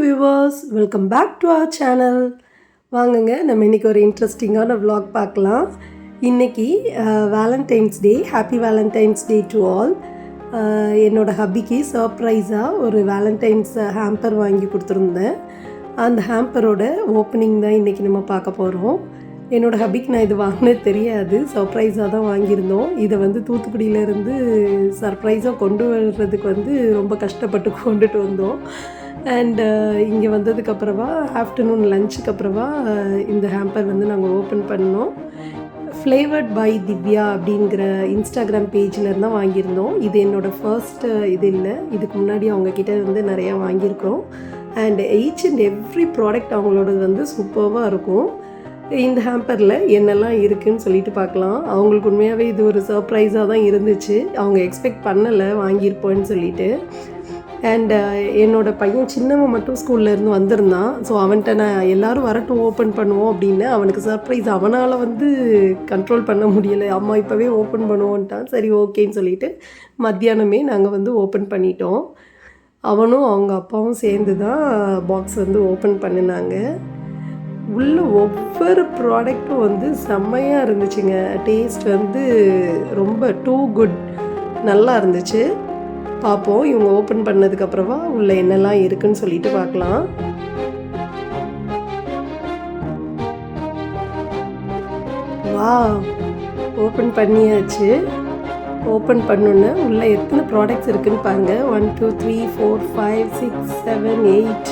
Viewers, welcome back to our channel. வாங்குங்க, நம்ம இன்றைக்கி ஒரு இன்ட்ரெஸ்டிங்கான vlog பார்க்கலாம். இன்றைக்கி valentine's day. Happy valentine's day to all. என்னோடய ஹப்பிக்கு சர்ப்ரைஸாக ஒரு வேலண்டைன்ஸ் ஹேம்பர் வாங்கி கொடுத்துருந்தேன். அந்த ஹேம்பரோட ஓப்பனிங் தான் இன்றைக்கி நம்ம பார்க்க போகிறோம். என்னோடய ஹப்பிக்கு நான் இது வாங்கினது தெரியாது, சர்ப்ரைஸாக தான் வாங்கியிருந்தோம். இதை தூத்துக்குடியிலேருந்து சர்ப்ரைஸாக கொண்டு வர்றதுக்கு ரொம்ப கஷ்டப்பட்டு கொண்டுட்டு வந்தோம். அண்டு இங்கே வந்ததுக்கப்புறமா ஆஃப்டர்நூன் லஞ்சுக்கு அப்புறமா இந்த ஹேம்பர் நாங்கள் ஓப்பன் பண்ணோம். ஃப்ளேவர்ட் பை திவ்யா அப்படிங்கிற இன்ஸ்டாகிராம் பேஜில் தான் வாங்கியிருந்தோம். இது என்னோடய ஃபர்ஸ்ட்டு இது இல்லை, இதுக்கு முன்னாடி அவங்கக்கிட்ட நிறையா வாங்கியிருக்கோம். And each and every product அவங்களோடது சூப்பராக இருக்கும். இந்த ஹேம்பரில் என்னெல்லாம் இருக்குதுன்னு சொல்லிட்டு பார்க்கலாம். அவங்களுக்கு உண்மையாகவே இது ஒரு சர்ப்ரைஸாக தான் இருந்துச்சு. அவங்க எக்ஸ்பெக்ட் பண்ணலை வாங்கியிருப்போன்னு சொல்லிட்டு. அண்ட் என்னோடய பையன் சின்னவன் மட்டும் ஸ்கூல்லேருந்து வந்திருந்தான். ஸோ அவன்கிட்ட நான் எல்லோரும் வரட்டும் ஓப்பன் பண்ணுவோம் அப்படின்னு, அவனுக்கு சர்ப்ரைஸ் அவனால் கண்ட்ரோல் பண்ண முடியலை. அம்மா இப்போவே ஓப்பன் பண்ணுவோன்ட்டான். சரி ஓகேன்னு சொல்லிவிட்டு மத்தியானமே நாங்கள் ஓப்பன் பண்ணிட்டோம். அவனும் அவங்க அப்பாவும் சேர்ந்து தான் பாக்ஸ் ஓப்பன் பண்ணினாங்க. உள்ள ஒவ்வொரு ப்ராடக்ட்டும் செம்மையாக இருந்துச்சுங்க. டேஸ்ட் ரொம்ப டூ குட், நல்லா இருந்துச்சு. பார்ப்போம் இவங்க ஓப்பன் பண்ணதுக்கப்புறமா உள்ளே என்னெல்லாம் இருக்குன்னு சொல்லிட்டு பார்க்கலாம். வாவ், ஓப்பன் பண்ணியாச்சு. ஓப்பன் பண்ணோன்னே உள்ளே எத்தனை ப்ராடக்ட்ஸ் இருக்குதுன்னு பாருங்கள். 1 2 3 4 5 6 7 8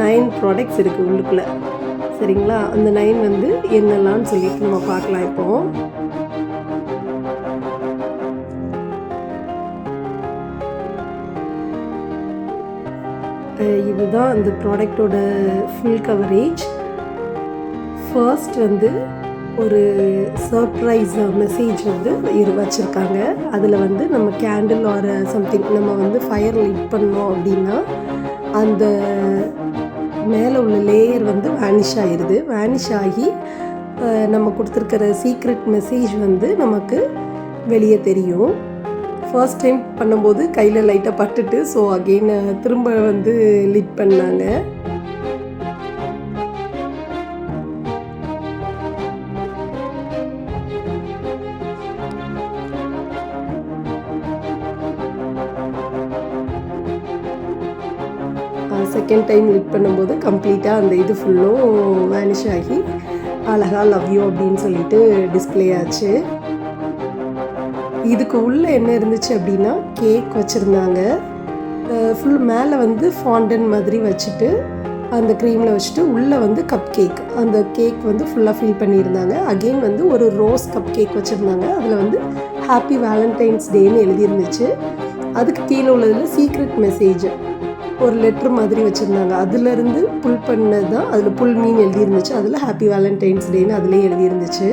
9 ப்ராடக்ட்ஸ் இருக்குது உள்ளுக்குள்ளே. சரிங்களா, அந்த 9 என்னெல்லாம்னு சொல்லிட்டு நம்ம பார்க்கலாம். இப்போது இதுதான் அந்த ப்ராடக்டோட ஃபுல் கவரேஜ். ஃபர்ஸ்ட் ஒரு சர்ப்ரைஸ் மெசேஜ் வச்சுருக்காங்க. அதில் நம்ம கேண்டில் ஆர் சம்திங் நம்ம ஃபயர் லைட் பண்ணோம் அப்படின்னா அந்த மேலே உள்ள லேயர் வேனிஷ் ஆகிடுது. வேனிஷ் ஆகி நம்ம கொடுத்துருக்கிற சீக்ரெட் மெசேஜ் நமக்கு வெளியே தெரியும். ஃபர்ஸ்ட் டைம் பண்ணும்போது கையில் லைட்டாக பட்டுட்டு, ஸோ அகெயின் திரும்ப லிட் பண்ணாங்க. செகண்ட் டைம் லிட் பண்ணும்போது கம்ப்ளீட்டாக அந்த இது ஃபுல்லும் வேனிஷ் ஆகி அழகா லவ் யூ அப்படின்னு சொல்லிட்டு டிஸ்பிளே ஆச்சு. இதுக்கு உள்ளே என்ன இருந்துச்சு அப்படின்னா கேக் வச்சுருந்தாங்க. ஃபுல் மேலே ஃபாண்டன் மாதிரி வச்சுட்டு அந்த க்ரீமில் வச்சுட்டு உள்ளே கப் கேக், அந்த கேக் ஃபுல்லாக ஃபில் பண்ணியிருந்தாங்க. அகெயின் ஒரு ரோஸ் கப் கேக் வச்சுருந்தாங்க. அதில் ஹாப்பி வேலண்டைன்ஸ் டேன்னு எழுதியிருந்துச்சு. அதுக்கு கீழே உள்ளதில் சீக்ரெட் மெசேஜ் ஒரு லெட்ரு மாதிரி வச்சுருந்தாங்க. அதுலேருந்து புல் பண்ணது தான், அதில் புல் மீன் எழுதியிருந்துச்சு. அதில் ஹாப்பி வேலண்டைன்ஸ் டேன்னு அதிலே எழுதியிருந்துச்சு.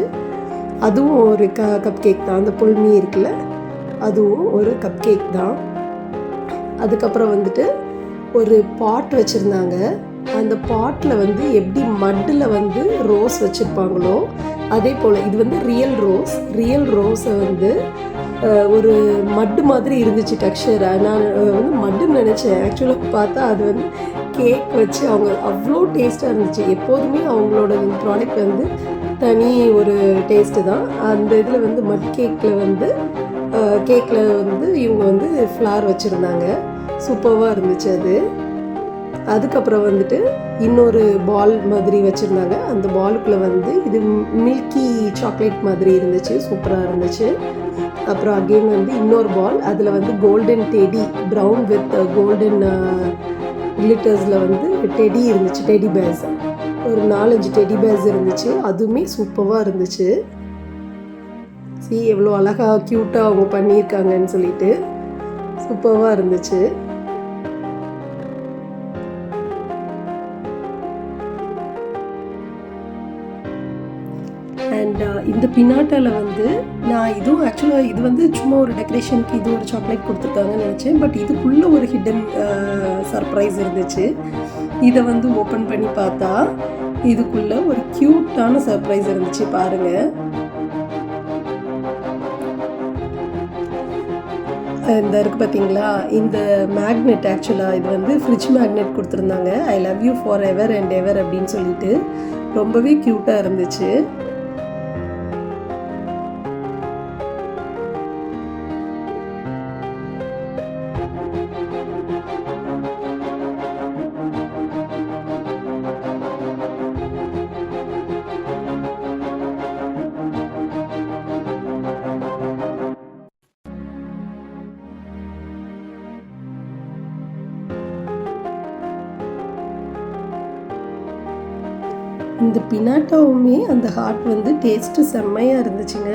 அதுவும் ஒரு கப் கேக் தான். அந்த புல்மீ இருக்குல்ல, அதுவும் ஒரு கப் கேக் தான். அதுக்கப்புறம் ஒரு பாட் வச்சுருந்தாங்க. அந்த பாட்டில் எப்படி மட்டில் ரோஸ் வச்சுருப்பாங்களோ அதே போல் இது ரியல் ரோஸை ஒரு மட்டு மாதிரி இருந்துச்சு டெக்ஸ்சர். நான் மட்டுன்னு நினச்சேன். ஆக்சுவலாக பார்த்தா அது கேக் வச்சு அவங்க அவ்வளோ டேஸ்ட்டாக இருந்துச்சு. எப்போதுமே அவங்களோட ப்ராடக்ட் தனி ஒரு டேஸ்ட்டு தான். அந்த இதில் மட் கேக்கில் கேக்கில் இவங்க ஃப்ளார் வச்சுருந்தாங்க. சூப்பராக இருந்துச்சு அது. அதுக்கப்புறம் இன்னொரு பால் மாதிரி வச்சுருந்தாங்க. அந்த பாலுக்குள்ளே இது மில்கி சாக்லேட் மாதிரி இருந்துச்சு, சூப்பராக இருந்துச்சு. அப்புறம் அகெயின் இன்னொரு பால், அதில் golden teddy, brown with golden கிளிட்டர்ஸில் டெடி இருந்துச்சு. டெடி பேர்ஸ் ஒரு 4-5 டெடி பேர்ஸ் இருந்துச்சு. அதுவுமே சூப்பராக இருந்துச்சு. எவ்வளோ அழகாக க்யூட்டாக அவங்க பண்ணியிருக்காங்கன்னு சொல்லிட்டு சூப்பராக இருந்துச்சு. அண்ட் இந்த பினாட்டாவில் நான் இதுவும் ஆக்சுவலாக இது சும்மா ஒரு டெக்கரேஷனுக்கு இது ஒரு சாக்லேட் கொடுத்துருக்காங்கன்னு நினச்சேன். பட் இதுக்குள்ளே ஒரு ஹிடன் சர்ப்ரைஸ் இருந்துச்சு. இதை ஓப்பன் பண்ணி பார்த்தா இதுக்குள்ளே ஒரு க்யூட்டான சர்ப்ரைஸ் இருந்துச்சு. பாருங்கள், இந்த இருக்குது பார்த்தீங்களா, இந்த மேக்னெட் ஆக்சுவலாக இது வந்து ஃப்ரிட்ஜ் மேக்னெட் கொடுத்துருந்தாங்க. I love you for ever and எவர் அப்படின்னு சொல்லிட்டு ரொம்பவே க்யூட்டாக இருந்துச்சு. இந்த பினாட்டாவுமே அந்த ஹார்ட் வந்து டேஸ்ட்டு செம்மையாக இருந்துச்சுங்க.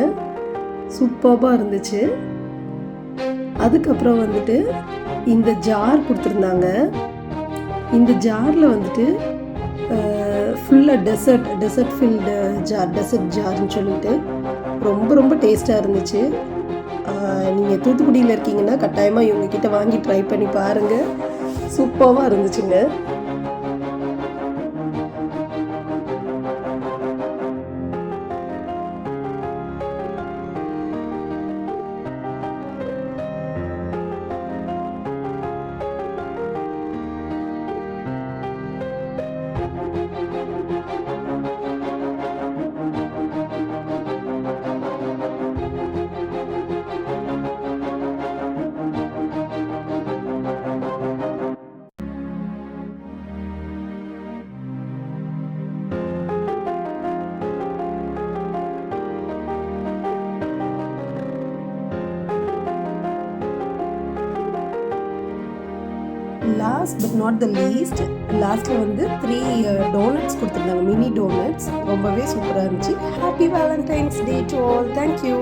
சூப்பர்பாக இருந்துச்சு. அதுக்கப்புறம் வந்துட்டு இந்த ஜார் கொடுத்துருந்தாங்க. இந்த ஜாரில் வந்துட்டு ஃபுல்லாக டெசர்ட் ஃபில்டு டெசர்ட் ஜார்னு சொல்லிட்டு ரொம்ப ரொம்ப டேஸ்ட்டாக இருந்துச்சு. நீங்கள் தூத்துக்குடியில் இருக்கீங்கன்னா கட்டாயமாக இவங்கக்கிட்ட வாங்கி ட்ரை பண்ணி பாருங்கள். சூப்பராக இருந்துச்சுங்க. Last but not the least, லாஸ்ட்டில் வந்து 3 டோனட்ஸ் கொடுத்துருந்தாங்க, மினி டோனட்ஸ். ரொம்பவே சூப்பராக இருந்துச்சு. Happy valentine's day to all. Thank you.